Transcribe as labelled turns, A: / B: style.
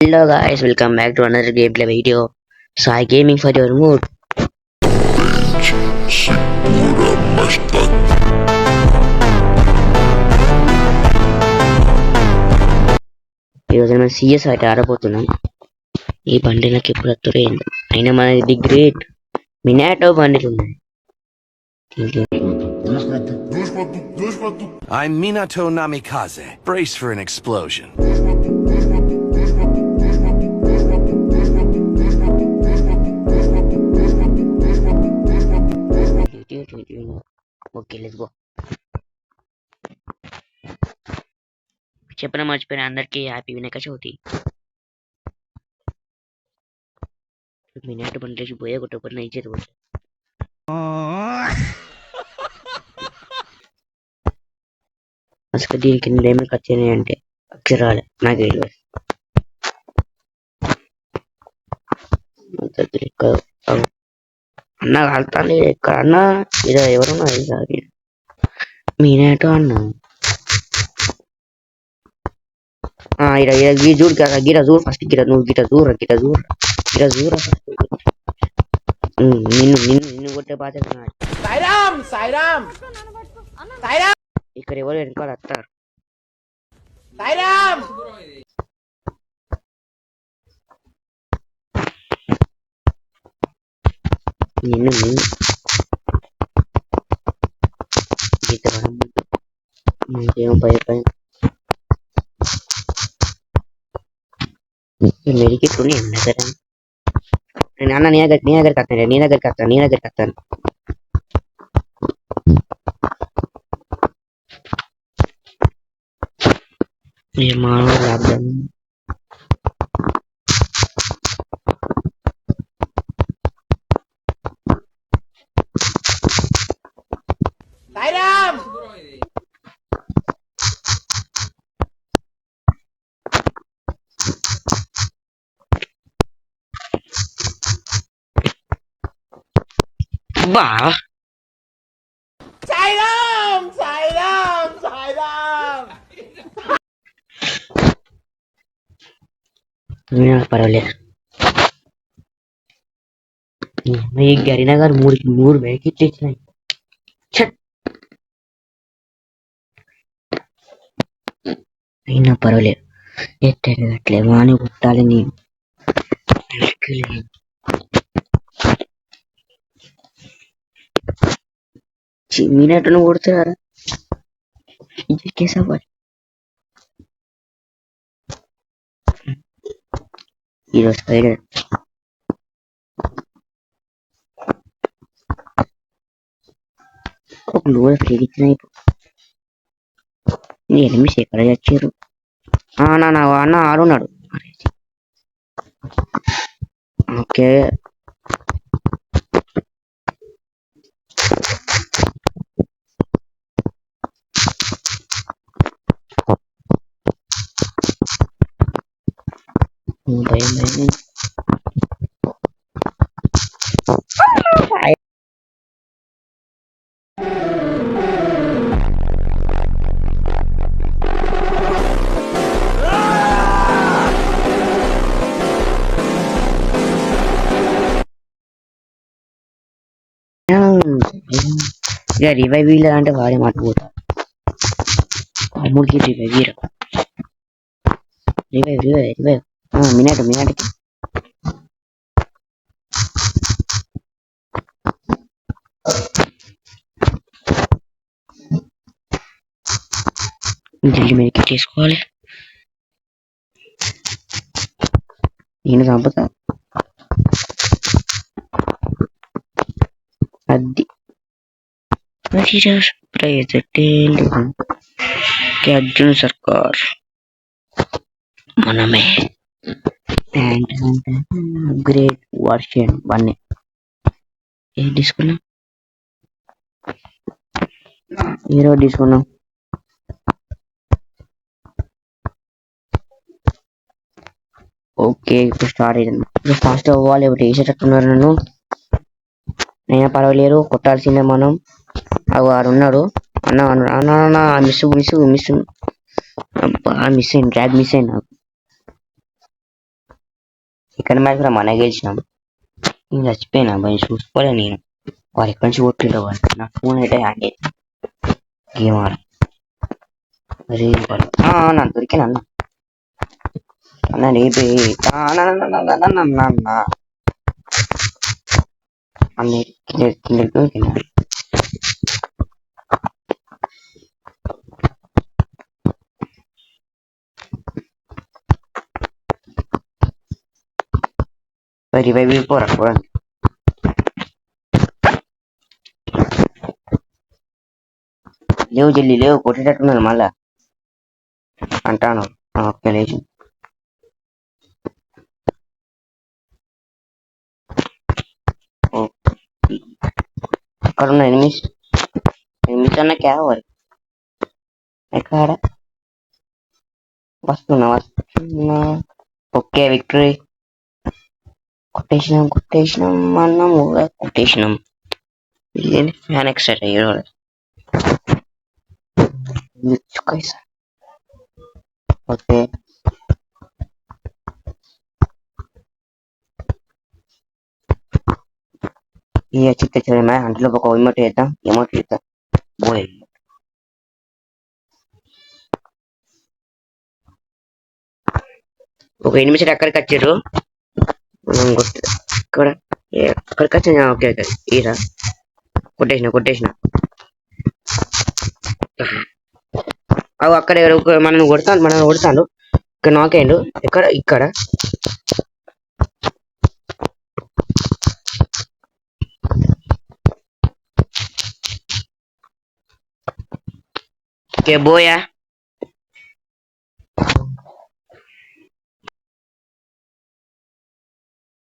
A: Hello guys, welcome back to another gameplay video. Sai Gaming for your mood. ఈరోజు మనం CS అయితే ఆడబోతున్నాం. ఈ బండి నాకు ఎప్పుడు అత్తురైంది. అయినా మనది ది గ్రేట్ మినాటో బండిలు ఉన్నాయి.
B: I'm Minato Namikaze. Brace for an explosion.
A: Okay let's go. చెప్పిన మర్చిపోయిన అందరికీ హ్యాపీ వినాయక చవితి. మినాటో బండిలోకి పోయే కొట్టకపోతే నా ఇచ్చేది పోతే అసలు దీనికి ఏమైనా ఖర్చు అంటే అక్షరాలే నాకు తెలియదు. అన్న కలుతాను ఎక్కడ అన్నా ఇదో ఎవరున్నా మీనేటో అన్నా ఇడ చూడు కదా గిర చూడు ఫస్ట్ గిర నువ్వు గిర చూర ఫస్ట్ నిన్ను కొట్టే బాధ్యత ఇక్కడ ఎవరు వెనకాల వస్తారు. నిన్ను ఏమో భయపడి మెడికెట్ ఉన్నాయి అన్న దగ్గర. అన్న నీ దగ్గరికి వస్తాను. మానవ లాక్డౌన్ బా పర్వాలేదు. ఈ గరీనా గారు మూడు వెనక్కి ఇచ్చినాయి. అయినా పర్వాలేదు ఎట్టట్లే వాణి కుట్టాలి నేను మీనట్టును కొడుతున్నారా కేసవ్వాలి. ఈరోజు స్పైడర్ ఒక లోడ ఫ్రీగిచ్చినాయి. ఎనిమిది ఎక్కడ చచ్చారు. నా అన్న ఆడున్నాడు. ఓకే భయం ఇక రివైవ్ అంటే వాడే మాట పోతా అమ్ముడికి రివైవ్ మినాటికి జల్లి మీదకి చేసుకోవాలి. నేను చంపుతా అది అర్జున్ సర్కార్ మనమే గ్రేట్ వర్షన్ 1 ఏం తీసుకున్నాం. హీరో తీసుకున్నాం. ఓకే ఇప్పుడు స్టార్ట్ అయింది. ఇప్పుడు ఫాస్ట్ అవ్వాలి. ఇప్పుడు వేసేటట్టున్నారు నన్ను. అయినా పర్వాలేరు కొట్టాల్సిందే మనం. వాడు ఉన్నాడు అన్న మిస్ అబ్బా మిస్ అయింది. డ్రాగ్ మిస్ అయింది నాకు. ఇక్కడ మ్యాచ్ కూడా మన గెలిచినాం. నేను చచ్చిపోయినా భయ చూసుకోలే నేను. వాడు ఎక్కడి నుంచి కొట్టిండ్రో వాడు. నా ఫోన్ అయితే హ్యాంగ్ అయింది గేమ్ ఆడ. అరే నన్ను దొరికిన అన్న అన్న లేపే అన్న కింద రివైవ్ పోరా చూడండి. లేవు జల్లి లేవు కొట్టేటట్టున్నాను మళ్ళా అంటాను. ఓకే లేచి అక్కడ ఉన్న ఎనిమిస్ అన్న క్యావర్ ఎక్కడ వస్తున్నా. Okay victory. కొట్టేసినాం అన్నం కొట్టేసినాం. ఇదేంటి ఫ్యాన్ ఎక్స్ట్రా అయ్యాడు. ఓకే ఈ చిత్త చదివా అంట్లో ఒక ఎమోట్ చేద్దాం. ఎమోట్ చేద్దాం బోయ్. ఒక ఎనిమిది అక్కడికి వచ్చారు. ఇక్కడ అక్కడికి వచ్చిన. ఓకే ఓకే ఈరా కొట్టేసిన అవి అక్కడ మనం కొడతాను. ఇక్కడ నాకేండు ఇక్కడ ఓకే బోయా.